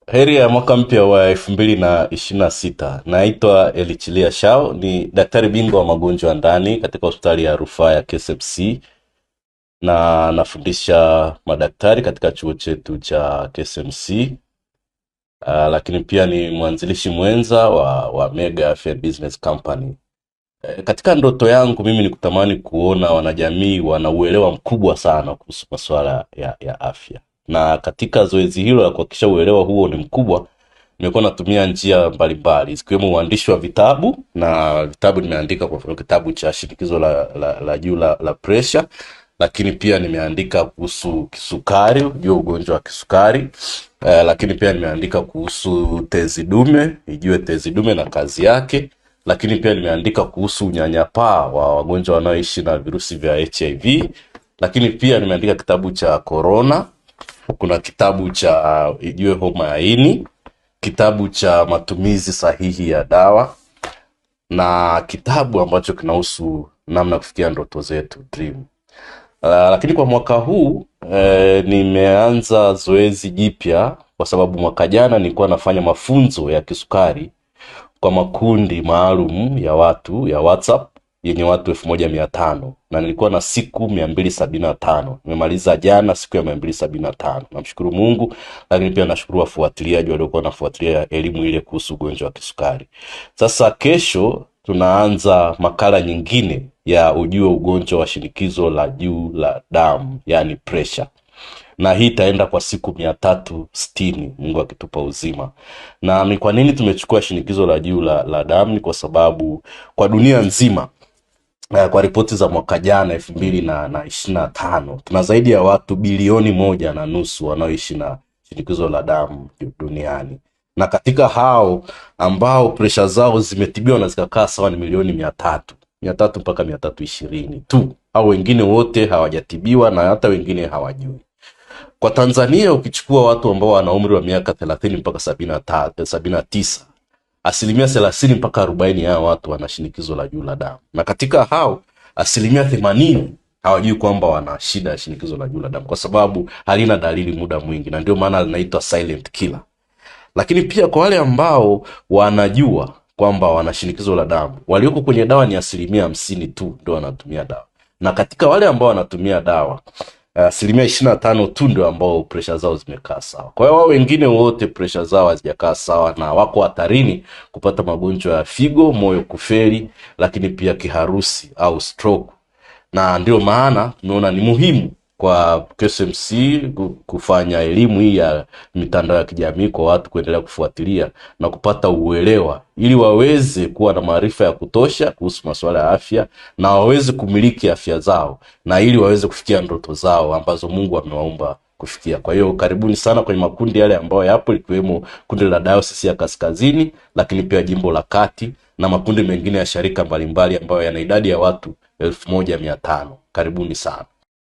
Heri ya mwaka mpya wa 2026. Naitwa Elichilia Shao, ni daktari bingwa wa magonjwa ya ndani katika hospitali ya rufaa ya KSMC na nafundisha madaktari katika chuo chetu cha KSMC. Lakini pia ni mwanzilishi mwenza wa Mega Afya Business Company. Katika ndoto yangu mimi ni kutamani kuona wanajamii wanauelewa mkubwa sana kuhusu masuala ya afya. Na katika zoezi hilo la kuhakikisha uelewa huo ni mkubwa, nimekuwa natumia njia mbalimbali zikiwemo uandishi wa vitabu, na vitabu nimeandika kwa mfano kitabu cha shinikizo la juu la pressure, lakini pia nimeandika kuhusu kisukari, ujue ugonjwa wa kisukari. Lakini pia nimeandika kuhusu tezi dume, ijue tezi dume na kazi yake. Lakini pia nimeandika kuhusu unyanyapaa wa wagonjwa wanaoishi na virusi vya HIV. Lakini pia nimeandika kitabu cha corona. Kuna kitabu cha ijue homa ya ini, kitabu cha matumizi sahihi ya dawa, na kitabu ambacho kinahusu namna kufikia ndoto zetu, dream. Lakini kwa mwaka huu nimeanza zoezi jipya, kwa sababu mwaka jana nilikuwa nafanya mafunzo ya kisukari kwa makundi maalum ya watu ya WhatsApp yenye watu 1500, na nilikuwa na siku 275. Nimemaliza jana siku ya 275. Namshukuru Mungu, lakini pia nashukuru wafuatiliaji waliokuwa wanafuatilia elimu ile kuhusu ugonjwa wa kisukari. Sasa kesho tunaanza makala nyingine ya ujue ugonjwa wa shinikizo la juu la damu, yani pressure. Na hii itaenda kwa siku 360, Mungu akitupa uzima. Na ni kwa nini tumechukua shinikizo la juu la damu? Ni kwa sababu kwa dunia nzima, kwa ripoti za mwaka jana 2025, tuna zaidi ya watu bilioni 1.5 wanaoishi na shinikizo la damu duniani. Na katika hao ambao pressure zao zimetibiwa na zikakaa sawa ni milioni 300 mpaka 320 tu. Hao wengine wote hawajatibiwa na hata wengine hawajui. Kwa Tanzania ukichukua watu ambao wana umri wa miaka 30 mpaka 79, asilimia 30 mpaka 40 ya watu wana shinikizo la juu la damu. Na katika hao asilimia 80 hawajui kwamba wana shida ya shinikizo la juu la damu, kwa sababu halina dalili muda mwingi, na ndio maana linaitwa silent killer. Lakini pia kwa wale ambao wanajua kwamba wana shinikizo la damu, walioko kwenye dawa ni asilimia 50 tu ndio wanatumia dawa. Na katika wale ambao wanatumia dawa, asilimia 25 tu ndio ambao pressure zao zimekaa sawa. Kwa hiyo wao wengine wote pressure zao hazijakaa sawa na wako hatarini kupata magonjwa ya figo, moyo kufeli, lakini pia kiharusi au stroke. Na ndio maana tumeona ni muhimu kwa KSMC kufanya elimu hii ya mitandao ya kijamii kwa watu kuendelea kufuatilia na kupata uelewa, ili waweze kuwa na maarifa ya kutosha kuhusu masuala ya afya na waweze kumiliki afya zao, na ili waweze kufikia ndoto zao ambazo Mungu amewaumba kufikia. Kwa hiyo karibuni sana kwenye makundi yale ambayo yapo, likiwemo kundi la Diocese ya Kaskazini, lakini pia jimbo la Kati na makundi mengine ya sharika mbalimbali ambayo yana idadi ya watu 1500. Karibuni sana.